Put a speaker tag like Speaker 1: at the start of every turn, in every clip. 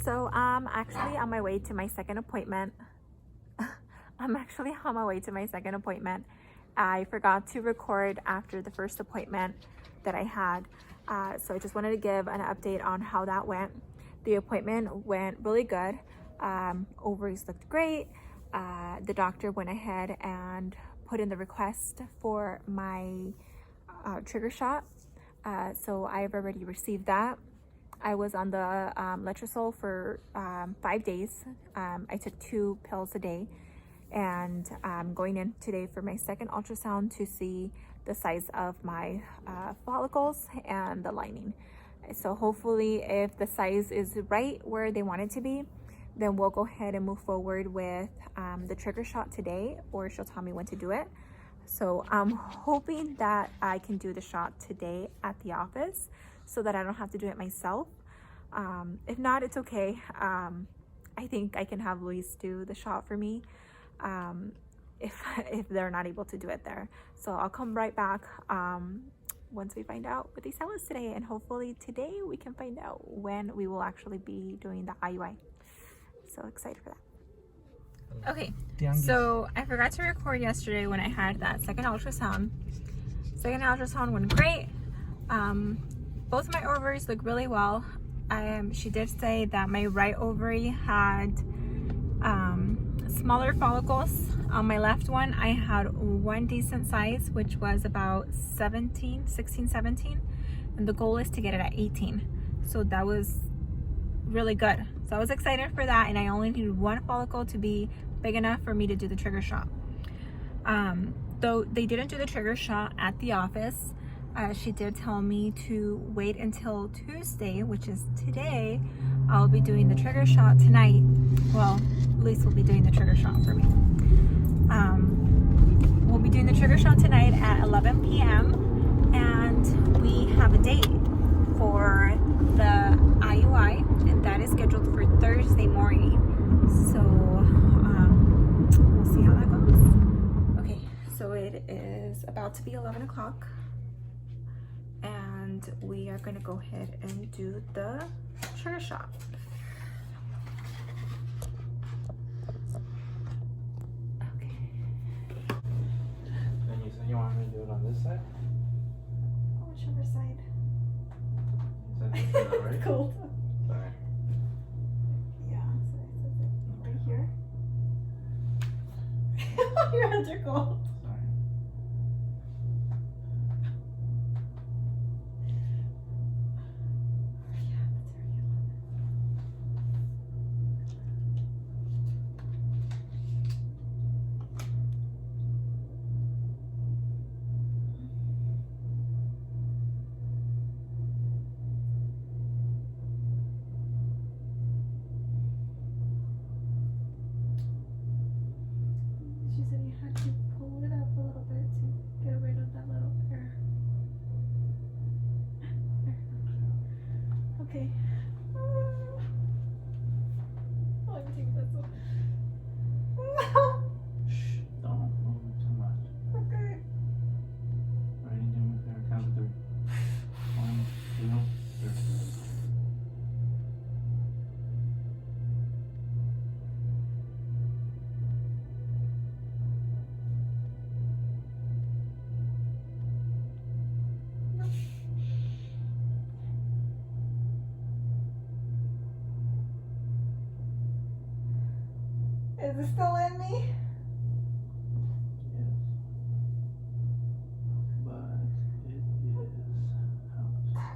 Speaker 1: So I'm actually on my way to my second appointment. I forgot to record after the first appointment that I had. So I just wanted to give an update on how that went. The appointment went really good. Ovaries looked great. The doctor went ahead and put in the request for my trigger shot. So I've already received that. I was on the letrozole for 5 days. I took 2 pills a day, and I'm going in today for my second ultrasound to see the size of my follicles and the lining. So hopefully if the size is right where they want it to be, then we'll go ahead and move forward with the trigger shot today, or she'll tell me when to do it. So I'm hoping that I can do the shot today at the office so that I don't have to do it myself. If not, it's okay. I think I can have Luis do the shot for me if they're not able to do it there. So I'll come right back once we find out what they tell us today, and hopefully today we can find out when we will actually be doing the IUI. So excited for that. Okay, so I forgot to record yesterday when I had that second ultrasound. Second ultrasound went great. Both of my ovaries look really well. She did say that my right ovary had smaller follicles. On my left one, I had one decent size, which was about 16, 17, and the goal is to get it at 18. So that was really good. So I was excited for that, and I only needed one follicle to be big enough for me to do the trigger shot. Though they didn't do the trigger shot at the office, she did tell me to wait until Tuesday, which is today. I'll be doing the trigger shot tonight. Well, Luis will be doing the trigger shot for me. We'll be doing the trigger shot tonight at 11 p.m. and we have a date for the IUI, and that is scheduled for Thursday morning. So we'll see how that goes. Okay, so it is about to be 11 o'clock. And we are going to go ahead and do the trigger shot. Okay.
Speaker 2: And you said you want me to do it on this side?
Speaker 1: Whichever side.
Speaker 2: You said this side, right?
Speaker 1: Cool.
Speaker 2: Sorry.
Speaker 1: Yeah, so it's right here. Your hands are cold.
Speaker 2: Sorry.
Speaker 1: She said you had to pull it up a little bit to get rid of that little air. Okay. Let me take this one.
Speaker 2: Shh, don't move too much.
Speaker 1: Okay.
Speaker 2: Ready to move there? Count to 3. 1, 2, 3.
Speaker 1: Is it still in me?
Speaker 2: Yes. But it is out.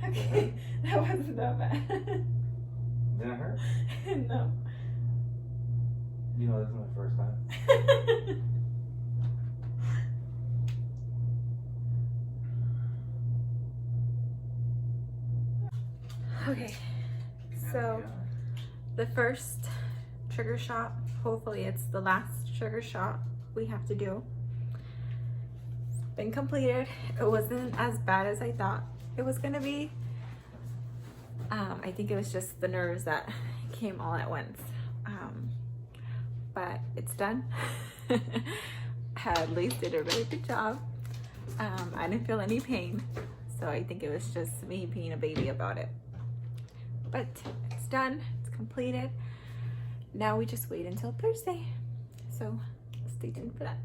Speaker 1: Okay, that wasn't that bad.
Speaker 2: Did it hurt?
Speaker 1: No.
Speaker 2: You know, this is my first time.
Speaker 1: Okay, so the first trigger shot, hopefully it's the last trigger shot we have to do. It's been completed. It wasn't as bad as I thought it was gonna be. I think it was just the nerves that came all at once. But it's done. At least did a really good job. I didn't feel any pain. So I think it was just me being a baby about it. But it's done, it's completed. Now we just wait until Thursday. So stay tuned for that.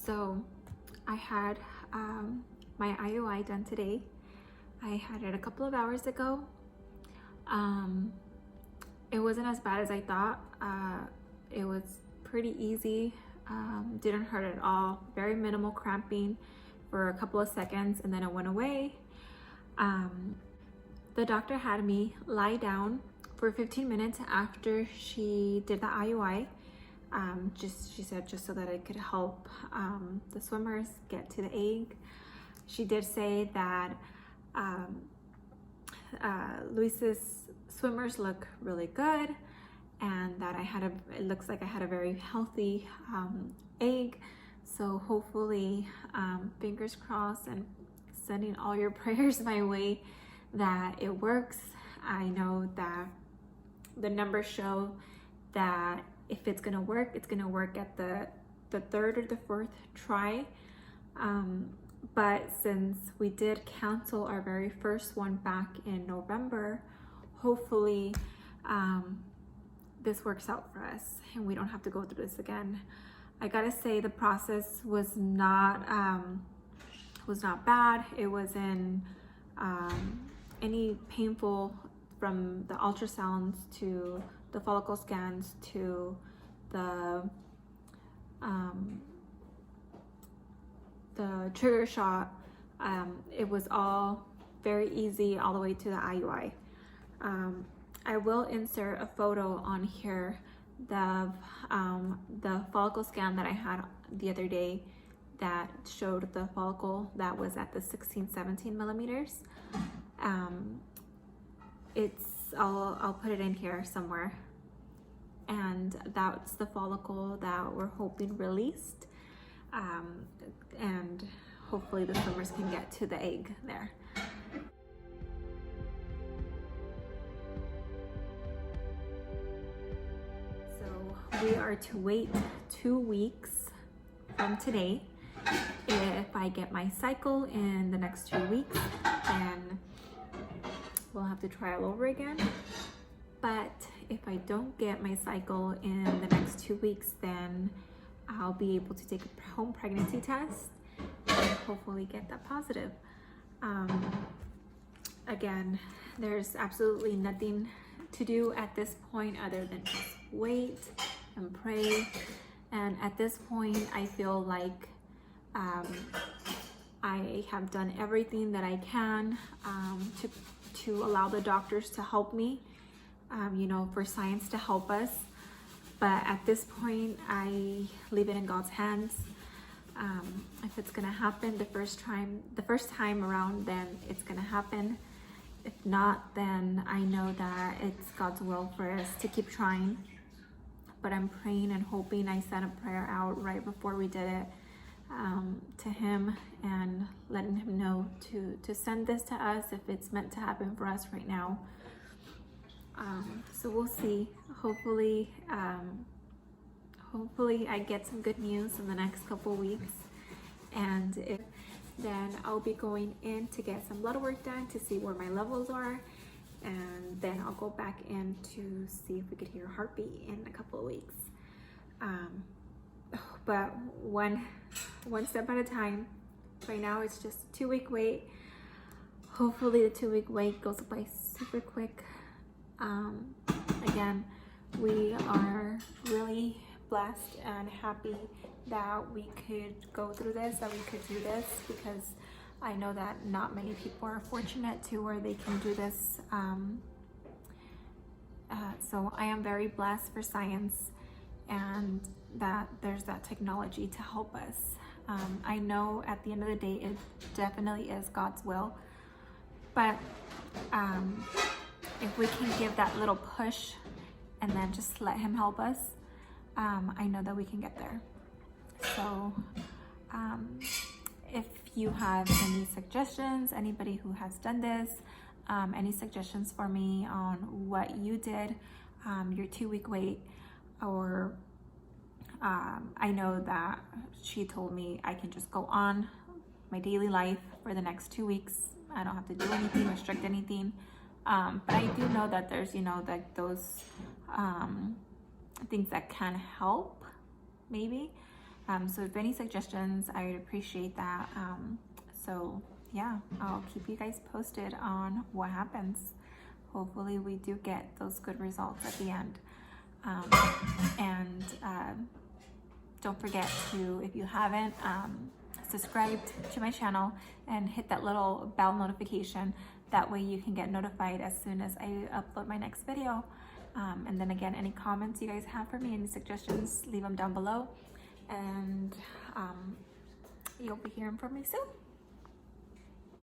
Speaker 1: So I had my IUI done today. I had it a couple of hours ago. It wasn't as bad as I thought. It was pretty easy, didn't hurt at all, very minimal cramping for a couple of seconds, and then it went away. The doctor had me lie down for 15 minutes after she did the IUI. She said just so that I could help the swimmers get to the egg. She did say that Luis's swimmers look really good, and that it looks like I had a very healthy egg. So hopefully, fingers crossed, and sending all your prayers my way that it works. I know that the numbers show that if it's gonna work, it's gonna work at the third or the fourth try. But since we did cancel our very first one back in November, hopefully this works out for us and we don't have to go through this again. I gotta say the process was not bad. It wasn't any painful, from the ultrasounds to the follicle scans to the trigger shot. It was all very easy all the way to the IUI. I will insert a photo on here of the follicle scan that I had the other day that showed the follicle that was at the 16-17 millimeters. I'll put it in here somewhere, and that's the follicle that we're hoping released, and hopefully the swimmers can get to the egg there. So we are to wait 2 weeks from today. If I get my cycle in the next 2 weeks, then we'll have to try all over again. But if I don't get my cycle in the next 2 weeks, then I'll be able to take a home pregnancy test and hopefully get that positive. Again, there's absolutely nothing to do at this point other than just wait and pray. And at this point, I feel like I have done everything that I can to allow the doctors to help me, for science to help us. But at this point, I leave it in God's hands. If it's gonna happen the first time around, then it's gonna happen. If not, then I know that it's God's will for us to keep trying. But I'm praying and hoping. I sent a prayer out right before we did it to him, and letting him know to send this to us if it's meant to happen for us right now. So we'll see. Hopefully I get some good news in the next couple weeks, and then I'll be going in to get some blood work done to see where my levels are, and then I'll go back in to see if we could hear a heartbeat in a couple of weeks. But one step at a time. Right now it's just a 2-week wait. Hopefully the 2-week wait goes by super quick. Again, we are really blessed and happy that we could go through this, that we could do this, because I know that not many people are fortunate to where they can do this. So I am very blessed for science, and that there's that technology to help us. I know at the end of the day, it definitely is God's will, but if we can give that little push and then just let him help us, I know that we can get there. So if you have any suggestions, anybody who has done this, any suggestions for me on what you did, your 2-week wait, or I know that she told me I can just go on my daily life for the next 2 weeks. I don't have to do anything, restrict anything. But I do know that there's, you know, like those things that can help, maybe. So if any suggestions, I would appreciate that. So yeah, I'll keep you guys posted on what happens. Hopefully we do get those good results at the end. Don't forget to, if you haven't, subscribed to my channel and hit that little bell notification. That way you can get notified as soon as I upload my next video. And then again, any comments you guys have for me, any suggestions, leave them down below. And you'll be hearing from me soon.